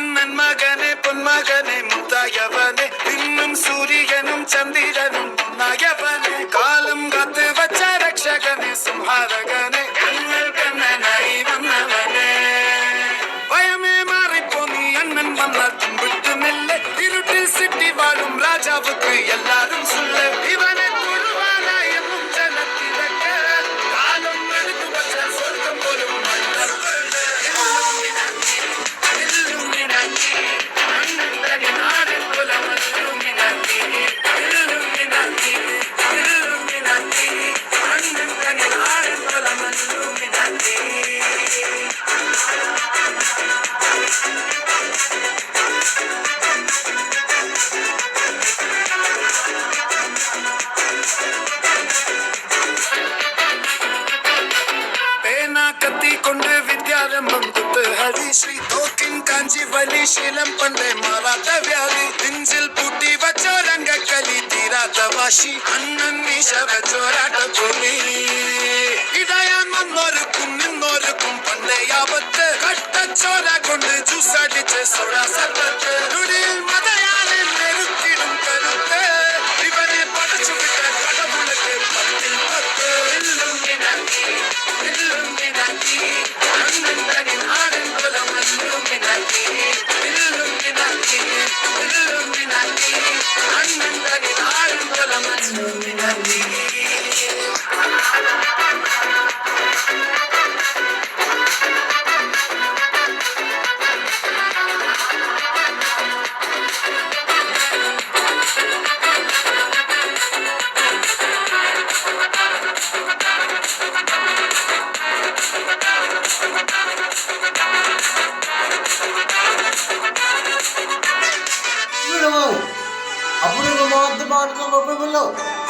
നന്മകനെ പൊന്മകനെ മുത്തായവനെ ഇന്നും സൂര്യനും ചന്ദ്രനും ഒന്നായവനെ കാലം കാത്ത് വച്ച രക്ഷകനെ സംഹാരകനെ ഞങ്ങൾ കണ്ണനായി വന്നവനെ ഭയമേ മാറിപ്പോ നീ അണ്ണൻ വന്നാൽ തുമ്പിട്ടുന്നില്ല ഇരുട്ടിൽ സിറ്റി വാഴും രാജാവുക്ക് എല്ലാരും സുല്ല ഇവനെ തൊഴുവാനായി എന്നും ജനത്തിരക്ക് കാലം എടുത്തു വച്ച സ്വർഗം പോലും കൊണ്ട് വിദ്യാരംഭം തൊട്ട് ഹരിശ്രീ തോക്കിൻ കാഞ്ചി വലി ശീലം പണ്ടേ മാറാത്ത വ്യാധി നെഞ്ചിൽ പൂട്ടി വച്ചോരംഗക്കലി തീരാത്ത വാശി അണ്ണൻ മീശ വെച്ചോരാട്ട പുലി ഇടയാൻ വന്നോർക്കും നിന്നോർക്കും പണ്ടേ ആപത്ത് കട്ടച്ചോര കൊണ്ട് ജ്യൂസടിച്ച് സോഡ സർബത്ത് നുടിയിൽ മതയാലെ നെരുക്കിടും കരുത്ത് ഇവനെ പടച്ചു വിട്ട കടമുളക്ക് 10 ൽ 10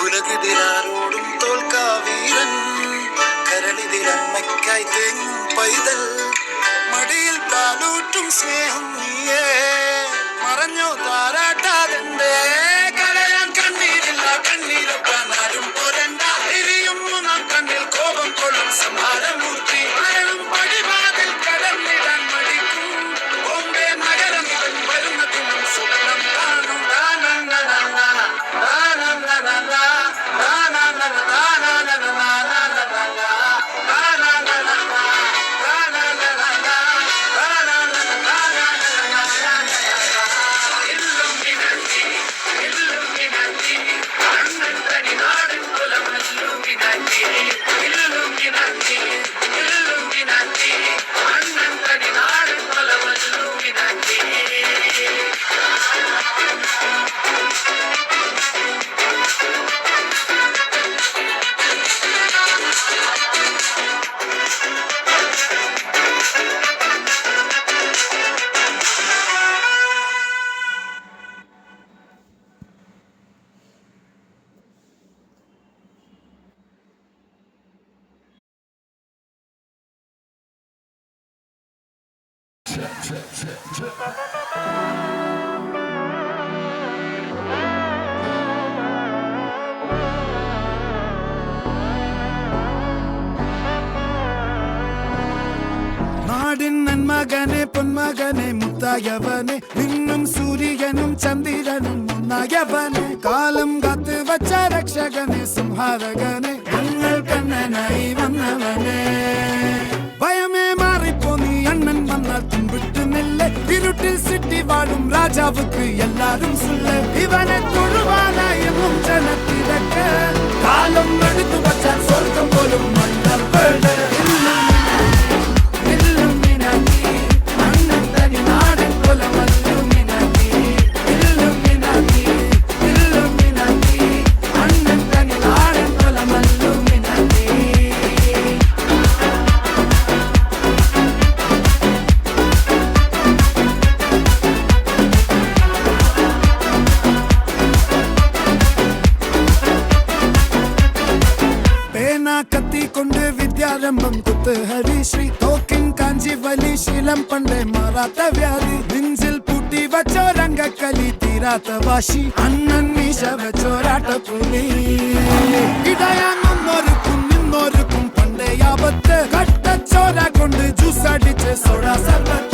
ഉലകിതിലാരോടും തോൽക്കാവീരൻ കരളിതിരമ്മയ്ക്കായി തേങ്ങും പൈതൽ മടിയിൽ പാലൂറ്റും സ്നേഹം നീയേ മറഞ്ഞോ താരാട്ടാതെന്തേ കരയാൻ കണ്ണീരില്ല കണ്ണീരൊക്കാൻ ആരും പോരണ്ട എരിയും നാം കണ്ണിൽ കോപം കൊള്ളും സംഹാരമൂർത്തി മരണം പടിവാതിൽ കടന്നിടാൻ മടിക്കും ബോംബെ നഗരം ഇവൻ വരുന്ന ദിനം സ്വപ്നം കാണും നാടിൻ നന്മകനെ പൊന്മകനെ മുത്തായവനെ നിന്നും സൂര്യനും ചന്ദ്രനും ഒന്നായവനെ കാലം കാത്ത് വച്ച രക്ഷകനെ സംഹാരകനെ ഞങ്ങൾ കണ്ണനായി വന്നവനെ ഭയമേ മാറിപ്പോ നീ അണ്ണൻ വന്നാൽ തുമ്പിട്ടുന്നില്ല ഇരുട്ടിൽ സിറ്റി വാഴും രാജാവുക്ക് എല്ലാരും സുല്ല ഇവനെ തൊഴുവാനായി എന്നും ജനത്തിരക്ക് കാലം എടുത്തു വച്ചാൽ സ്വർഗം പോലും മണ്ണൽ വേണ്ട കൊണ്ട് വിദ്യാരംഭം കുത്ത് ഹരിശ്രീ തോക്കിൻ കാഞ്ചി വലി ശീലം പണ്ടേ മാറാത്ത വ്യാധി നെഞ്ചിൽ പൂട്ടി വച്ചോരംഗക്കലി തീരാത്ത വാശി അണ്ണൻ മീശ വെച്ചോരാട്ടപ്പുലി ഇടയാങ്ങൊന്നൊരുക്കും നിന്നൊരുക്കും പണ്ടേ ആപത്ത് കട്ടച്ചോര കൊണ്ട് ജ്യൂസ് അടിച്ച് സോഡ സർബത്ത്